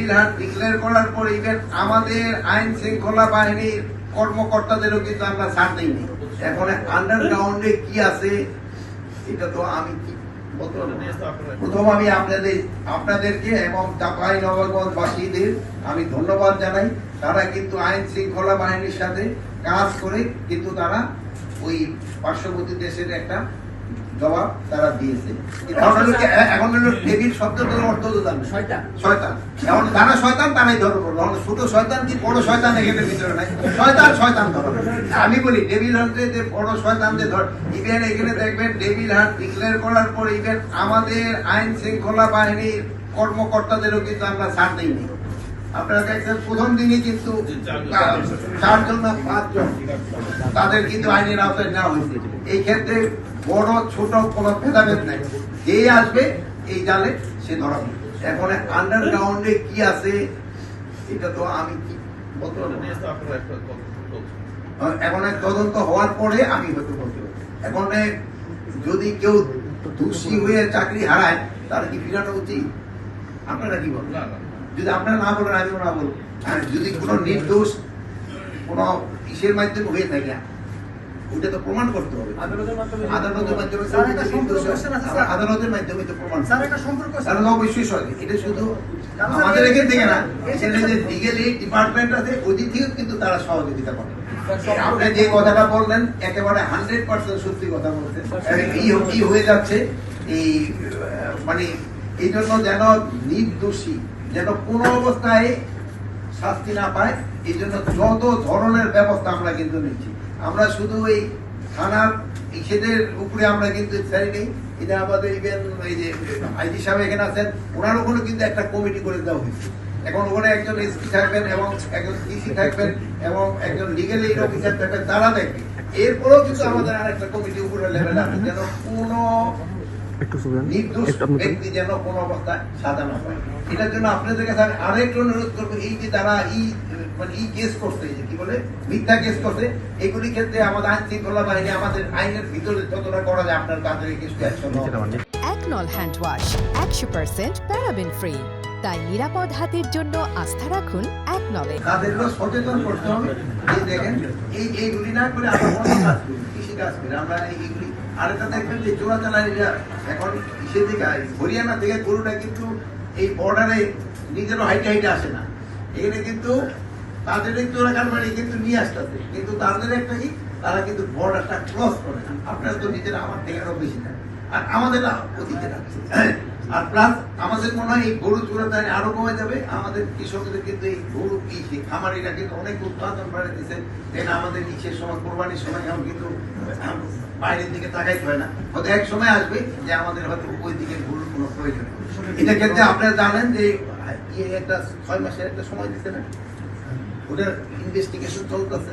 Devil hunt declare করার পর even আমাদের আইন শৃঙ্খলা বাহিনীর কর্মকর্তাদেরও কিন্তু আমরা ছাড় দিইনি। এখন আন্ডারগ্রাউন্ডে কি আছে এটা তো আমি প্রথম আমি আপনাদেরকে এবং চাঁপাইনবাবগঞ্জবাসীদের আমি ধন্যবাদ জানাই। তারা কিন্তু আইন শৃঙ্খলা বাহিনীর সাথে কাজ করে কিন্তু তারা ওই পার্শ্ববর্তী দেশের একটা জবাব তারা দিয়েছে। এখন ডেভিল শব্দটার অর্থ তো জানে শয়তান। এখন যারা শয়তান তারাই ধরো ছোট শয়তান কি বড় শয়তান এখানে ভিতরে নাই, শয়তান ধরো। আমি বলি ডেভিল হান্টে যে বড় শয়তান যে ধর ইভেন এখানে দেখবেন ডেভিল হান্ট ডিক্লেয়ার করার পর ইভেন আমাদের আইন শৃঙ্খলা বাহিনীর কর্মকর্তাদেরও কিন্তু আমরা ছাড় দিইনি। আপনারা দেখছেন প্রথম দিনই কিন্তু 4 জন না 5 জন তাদের কিন্তু আইনের আওতায় নেওয়া হয়েছে। এই ক্ষেত্রে বড় ছোট কোনো ভেদাভেদ নাই, যে আসবে এই জালে সে ধরা। এখন আন্ডারগ্রাউন্ডে কি আছে এটা তো আমি কি বলতে পারবো। এখন তদন্ত হওয়ার পরে আমি হয়তো বলতে পারবো। এখন যদি কেউ দোষী হয়ে চাকরি হারায় তার কি ফিরানো উচিত? আপনারা কি বলেন? যদি আপনারা না বলেন আমিও না বলবো। যদি কোনো নির্দোষ কোনো ইসের মাধ্যমে হয়ে থাকে ওটা তো প্রমাণ করতে হবে আদালতের মাধ্যমে তো প্রমাণ অবশ্যই সরকার। এটা শুধু আমাদের এখান থেকে না, এখানে যে লিগ্যালি ডিপার্টমেন্ট আছে ওই দিক থেকেও কিন্তু তারা সহযোগিতা করে। আপনি যে কথাটা বললেন একেবারে 100% সত্যি কথা বলছেন। কি হয়ে যাচ্ছে এই মানে এই জন্য যেন নির্দোষী যেন কোনো অবস্থায় শাস্তি না পায়, এই জন্য যত ধরনের ব্যবস্থা আমরা কিন্তু নিচ্ছি। আমরা শুধু এই থানার ইসেদের উপরে আমরা কিন্তু ছাড়ি নেই। এটা আমাদের ইভেন এই যে আইজি সাহেব এখানে আছেন ওনার ওখানে কিন্তু একটা কমিটি করে দেওয়া হয়েছে। এখন ওখানে একজন এসপি থাকবেন এবং একজন ডিসি থাকবেন এবং একজন লিগ্যাল এইড অফিসার থাকবেন, তারা দেখবে। এরপরেও কিন্তু আমাদের আরেকটা কমিটি উপরে লেভেল আছে যেন কোনো নির্দোষ ব্যক্তি যেন কোনো অবস্থায় সাজা না পায়। এটার জন্য আপনাদের কাছে আমি আরেকটু অনুরোধ করবো, এই যে তারা কেস করছে কি বলে মিথ্যা কেস করছে, এগুলির ক্ষেত্রে আমাদের আইন শৃঙ্খলা বাহিনী আমাদের আইনের ভিতরে যতটা করা যায় আপনার তাদের একনল হ্যান্ড ওয়াশ 100% প্যারাবেন ফ্রি, তাই নিরাপদ হাতের জন্য আস্থা রাখুন একনলে। তাদেরও সচেতন করতে হবে। এই দেখেন এইগুলি না করে আমরা অন্য কাজ করি, কৃষি কাজ করি আমরা এইগুলি। আরেকটা দেখবেন যে চোরাচালানিরা এখন ইসে থেকে হরিয়ানা থেকে গরুটা কিন্তু এই বর্ডারে নিজেরও হাইটে আসে না, এখানে কিন্তু তাদের চোরা কারবারি কিন্তু নিয়ে আসতেছে, কিন্তু তাদের একটা কি তারা কিন্তু বর্ডারটা ক্রস করে না। আপনারা তো নিজেরা আমার থেকে আরো বেশি থাকে আর আমাদের অতীতে রাখছে। আর প্লাস আমাদের মনে হয় এই গরু চোরাচালানি আরো কমে যাবে। আমাদের কৃষকদের কিন্তু এই গরু খামারিরা কিন্তু অনেক উৎপাদন বাড়িয়ে দিচ্ছে। আমাদের নিচের সময় কোরবানির সময় এখন কিন্তু বাইরের দিকে তাকাইতে হয় না, হয়তো এক সময় আসবে যে আমাদের হয়তো ওই দিকে গরুর কোনো প্রয়োজন। এটা ক্ষেত্রে আপনারা জানেন যে একটা 6 মাসের একটা সময় দিচ্ছে না, ওটার ইনভেস্টিগেশন চলতেছে।